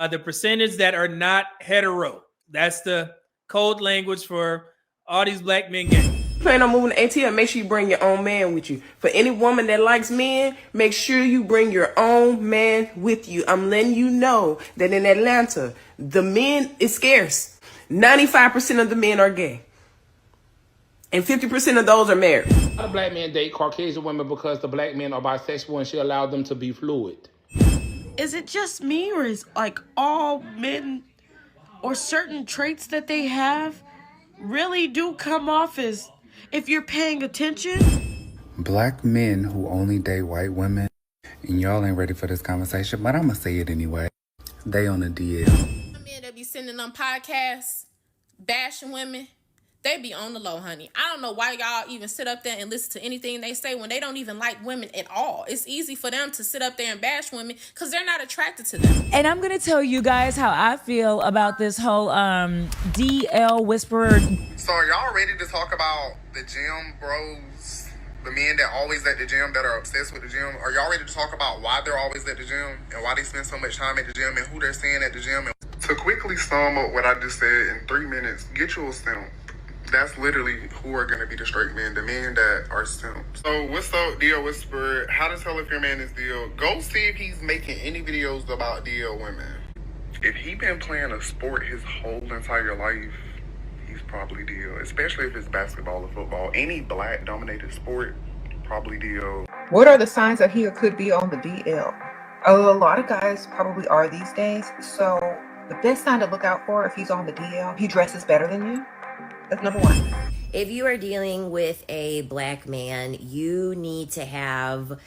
The percentage that are not hetero. That's the code language for all these black men gay. Plan on moving to ATL, make sure you bring your own man with you. For any woman that likes men, make sure you bring your own man with you. I'm letting you know that in Atlanta, the men is scarce. 95% of the men are gay. And 50% of those are married. A lot of black men date Caucasian women because the black men are bisexual and she allowed them to be fluid. Is it just me, or is like all men or certain traits that they have really do come off as, if you're paying attention? Black men who only date white women, and y'all ain't ready for this conversation, but I'm gonna say it anyway. They on a DL. Men that be sending them podcasts, bashing women, they be on the low, honey. I don't know why y'all even sit up there and listen to anything they say when they don't even like women at all. It's easy for them to sit up there and bash women because they're not attracted to them. And I'm going to tell you guys how I feel about this whole DL whisperer. So are y'all ready to talk about the gym bros, the men that always at the gym that are obsessed with the gym? Are y'all ready to talk about why they're always at the gym and why they spend so much time at the gym and who they're seeing at the gym? To quickly sum up what I just said in 3 minutes, get you a simp. That's literally who are going to be the straight men, the men that are simps. So what's up, DL Whisperer? How to tell if your man is DL? Go see if he's making any videos about DL women. If he been playing a sport his whole entire life, he's probably DL, especially if it's basketball or football. Any black dominated sport, probably DL. What are the signs that he could be on the DL? A lot of guys probably are these days. So the best sign to look out for if he's on the DL, he dresses better than you. That's number one. If you are dealing with a black man, you need to have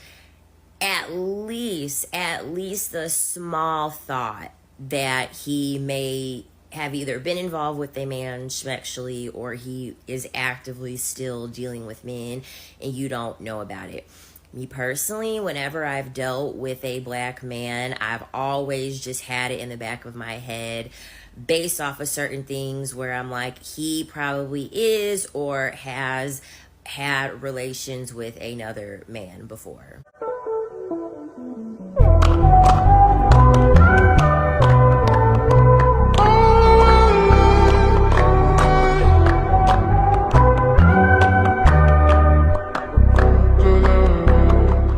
at least the small thought that he may have either been involved with a man sexually or he is actively still dealing with men and you don't know about it. Me personally, whenever I've dealt with a black man, I've always just had it in the back of my head based off of certain things where I'm like, he probably is or has had relations with another man before.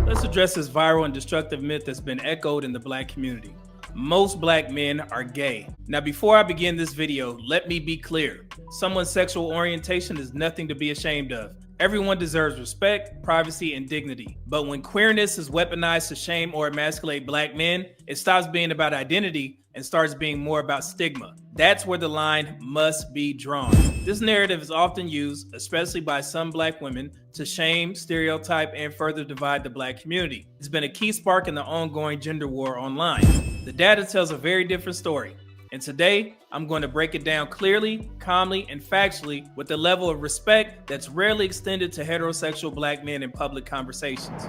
Let's address this viral and destructive myth that's been echoed in the black community. Most black men are gay. Now, before I begin this video, let me be clear. Someone's sexual orientation is nothing to be ashamed of. Everyone deserves respect, privacy, and dignity. But when queerness is weaponized to shame or emasculate black men, it stops being about identity and starts being more about stigma. That's where the line must be drawn. This narrative is often used, especially by some black women, to shame, stereotype, and further divide the black community. It's been a key spark in the ongoing gender war online. The data tells a very different story. And today, I'm going to break it down clearly, calmly, and factually with the level of respect that's rarely extended to heterosexual black men in public conversations.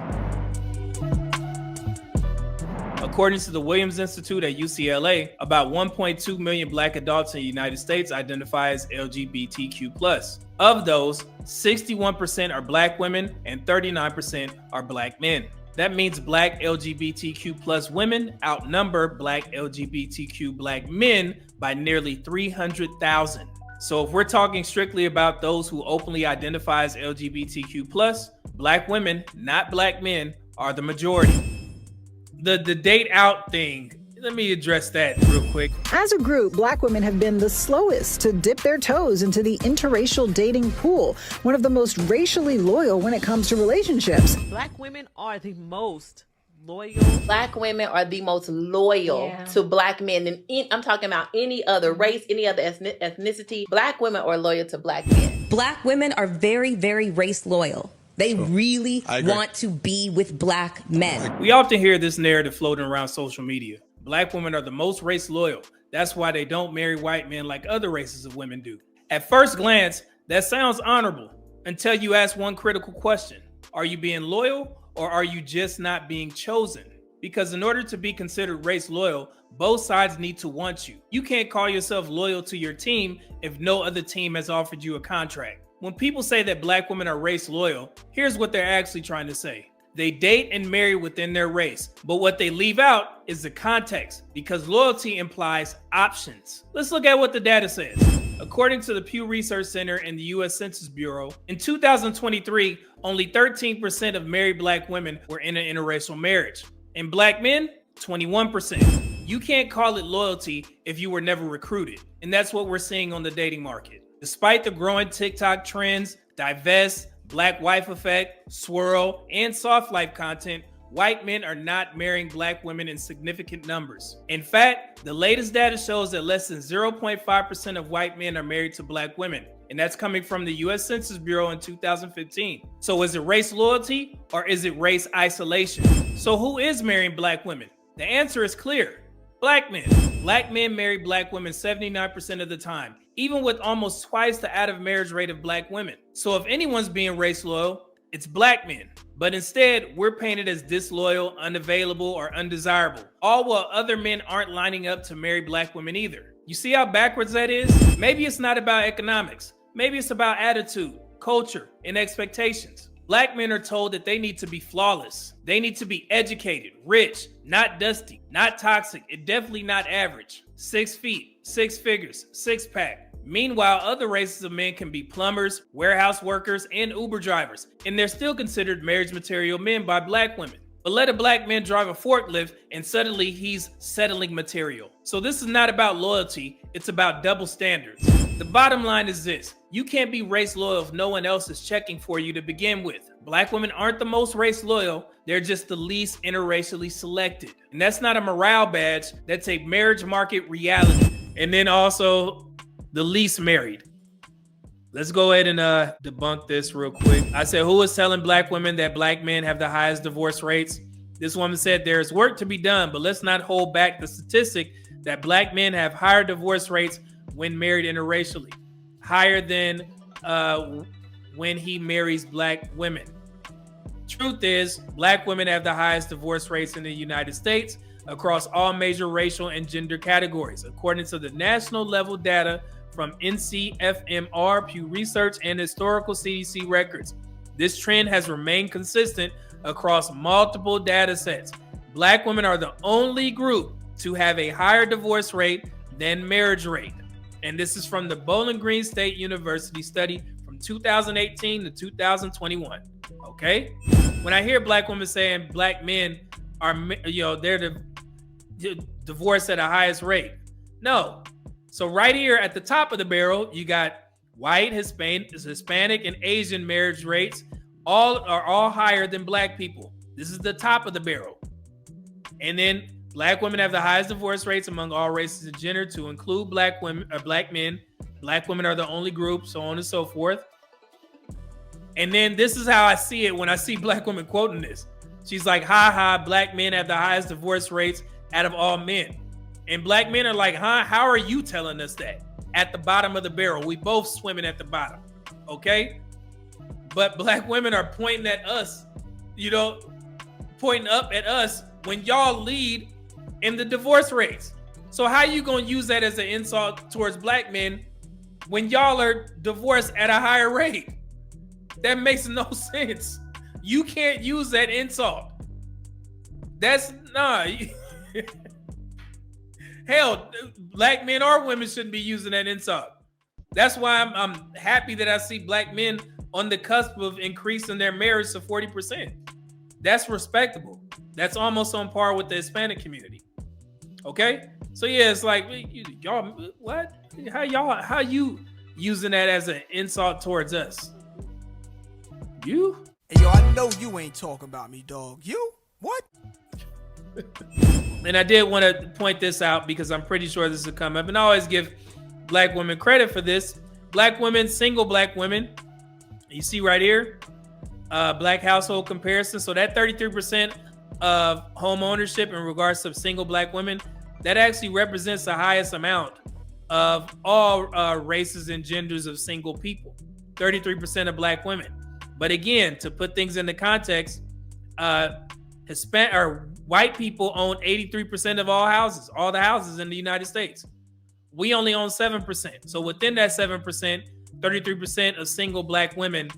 According to the Williams Institute at UCLA, about 1.2 million black adults in the United States identify as LGBTQ+. Of those, 61% are black women and 39% are black men. That means black LGBTQ+ women outnumber black LGBTQ black men by nearly 300,000. So if we're talking strictly about those who openly identify as LGBTQ+, black women, not black men, are the majority. The date out thing, let me address that real quick. As a group, black women have been the slowest to dip their toes into the interracial dating pool, one of the most racially loyal when it comes to relationships. Black women are the most loyal. Black women are the most loyal to black men than I'm talking about any other race, any other ethnicity. Black women are loyal to black men. Black women are very, very race loyal. They really want to be with black men. We often hear this narrative floating around social media. Black women are the most race loyal. That's why they don't marry white men like other races of women do. At first glance, that sounds honorable until you ask one critical question. Are you being loyal or are you just not being chosen? Because in order to be considered race loyal, both sides need to want you. You can't call yourself loyal to your team if no other team has offered you a contract. When people say that black women are race loyal, here's what they're actually trying to say. They date and marry within their race, but what they leave out is the context, because loyalty implies options. Let's look at what the data says. According to the Pew Research Center and the U.S. Census Bureau, in 2023, only 13% of married black women were in an interracial marriage. And black men, 21%. You can't call it loyalty if you were never recruited. And that's what we're seeing on the dating market. Despite the growing TikTok trends, divest, black wife effect, swirl, and soft life content, white men are not marrying black women in significant numbers. In fact, the latest data shows that less than 0.5% of white men are married to black women. And that's coming from the U.S. Census Bureau in 2015. So is it race loyalty or is it race isolation? So who is marrying black women? The answer is clear. Black men. Black men marry black women 79% of the time, even with almost twice the out of marriage rate of black women. So if anyone's being race loyal, it's black men. But instead, we're painted as disloyal, unavailable, or undesirable, all while other men aren't lining up to marry black women either. You see how backwards that is? Maybe it's not about economics. Maybe it's about attitude, culture, and expectations. Black men are told that they need to be flawless. They need to be educated, rich, not dusty, not toxic, and definitely not average. 6 feet, 6 figures, 6-pack. Meanwhile, other races of men can be plumbers, warehouse workers, and Uber drivers, and they're still considered marriage material men by black women. But let a black man drive a forklift and suddenly he's settling material. So this is not about loyalty, it's about double standards. The bottom line is this: you can't be race loyal if no one else is checking for you to begin with. Black women aren't the most race loyal, they're just the least interracially selected. And that's not a morale badge, that's a marriage market reality. And then also the least married. Let's go ahead and debunk this real quick. I said, who is telling black women that black men have the highest divorce rates? This woman said there's work to be done, but let's not hold back the statistic that black men have higher divorce rates when married interracially, higher than when he marries black women. Truth is, black women have the highest divorce rates in the United States across all major racial and gender categories, according to the national level data from NCFMR, Pew Research, and historical CDC records. This trend has remained consistent across multiple data sets. Black women are the only group to have a higher divorce rate than marriage rate. And this is from the Bowling Green State University study from 2018 to 2021. Okay? When I hear black women saying black men are, they're divorced at a highest rate. No. So right here at the top of the barrel, you got white, Hispanic, and Asian marriage rates are all higher than black people. This is the top of the barrel. And then black women have the highest divorce rates among all races and gender, to include black women or black men. Black women are the only group, so on and so forth. And then this is how I see it when I see black women quoting this. She's like, ha ha, black men have the highest divorce rates out of all men. And black men are like, huh? How are you telling us that? At the bottom of the barrel. We both swimming at the bottom. Okay? But black women are pointing at us, pointing up at us when y'all lead in the divorce rates. So how you gonna use that as an insult towards black men when y'all are divorced at a higher rate? That makes no sense. You can't use that insult. That's hell, black men or women shouldn't be using that insult. That's why I'm happy that I see black men on the cusp of increasing their marriage to 40%. That's respectable. That's almost on par with the Hispanic community. Okay? So yeah, it's like, y'all, what? How you using that as an insult towards us? You? Hey, yo, I know you ain't talking about me, dog. You? What? And I did want to point this out because I'm pretty sure this will come up. And I always give black women credit for this. Black women, single black women. You see right here, black household comparison. So that 33% of home ownership in regards to single black women, that actually represents the highest amount of all races and genders of single people. 33% of black women. But again, to put things into context, Hispanic or white people own 83% of all the houses in the United States. We only own 7%. So within that 7%, 33% of single black women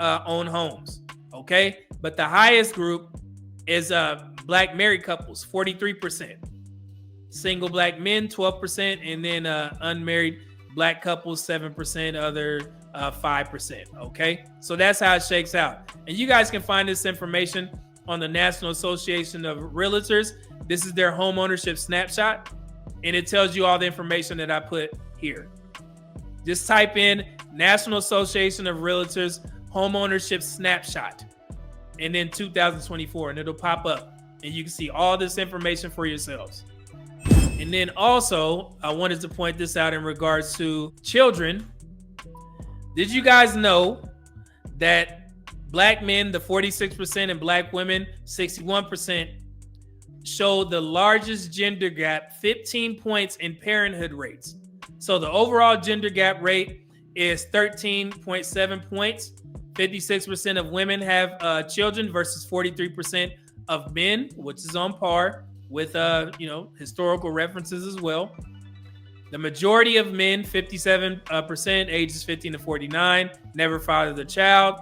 own homes. Okay, But the highest group is black married couples, 43%. Single black men, 12%, and then unmarried black couples, 7%, other 5%. Okay, so that's how it shakes out. And you guys can find this information on the National Association of Realtors. This is their home ownership snapshot, and it tells you all the information that I put here. Just type in National Association of Realtors home ownership snapshot and then 2024, and it'll pop up, and you can see all this information for yourselves. And then also, I wanted to point this out in regards to children. Did you guys know that black men, the 46%, and black women, 61%, showed the largest gender gap, 15 points in parenthood rates? So the overall gender gap rate is 13.7 points. 56% of women have children versus 43% of men, which is on par with historical references as well. The majority of men, 57%, ages 15 to 49, never fathered a child.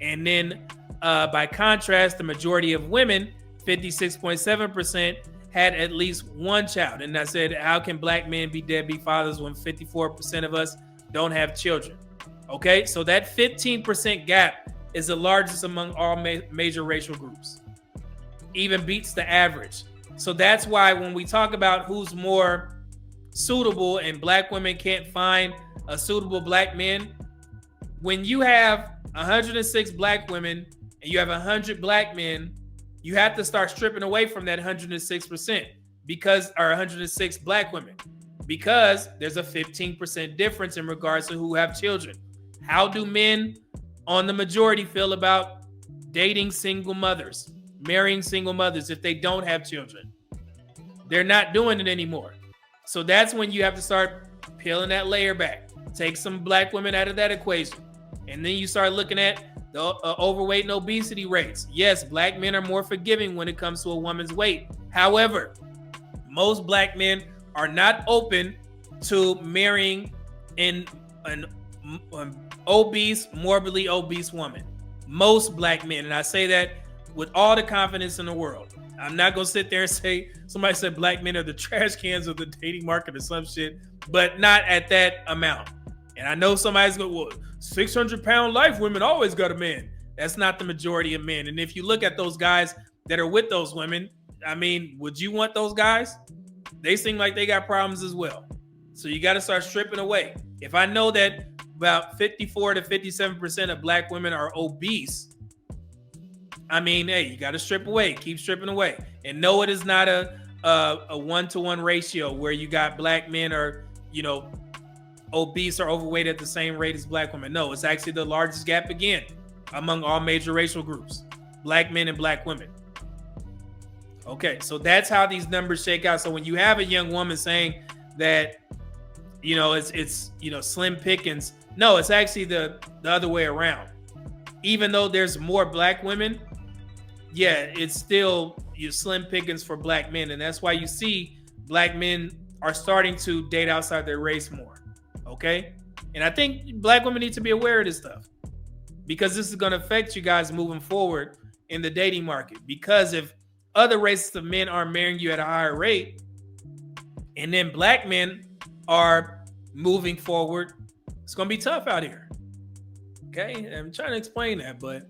And then by contrast, the majority of women, 56.7%, had at least one child. And I said, how can black men be deadbeat fathers when 54% of us don't have children? Okay, so that 15% gap is the largest among all major racial groups. Even beats the average. So that's why when we talk about who's more suitable and black women can't find a suitable black man, when you have 106 black women and you have 100 black men, you have to start stripping away from that 106% because, or 106 black women, because there's a 15% difference in regards to who have children. How do men on the majority feel about dating single mothers, marrying single mothers if they don't have children? They're not doing it anymore. So that's when you have to start peeling that layer back. Take some black women out of that equation. And then you start looking at the overweight and obesity rates. Yes, black men are more forgiving when it comes to a woman's weight. However, most black men are not open to marrying an obese, morbidly obese woman. Most black men, and I say that with all the confidence in the world. I'm not going to sit there and say, somebody said black men are the trash cans of the dating market or some shit, but not at that amount. And I know somebody's going, well, 600-pound life women always got a man. That's not the majority of men. And if you look at those guys that are with those women, I mean, would you want those guys? They seem like they got problems as well. So you got to start stripping away. If I know that about 54 to 57% of black women are obese, I mean, hey, you got to strip away, keep stripping away. And no, it is not a one-to-one ratio where you got black men are, obese or overweight at the same rate as black women. No, it's actually the largest gap again among all major racial groups, black men and black women. Okay, so that's how these numbers shake out. So when you have a young woman saying that, it's slim pickings, no, it's actually the other way around. Even though there's more black women, yeah, it's still slim pickings for black men. And that's why you see black men are starting to date outside their race more. Okay? And I think black women need to be aware of this stuff because this is going to affect you guys moving forward in the dating market. Because if other races of men are marrying you at a higher rate and then black men are moving forward, it's going to be tough out here. Okay? I'm trying to explain that, but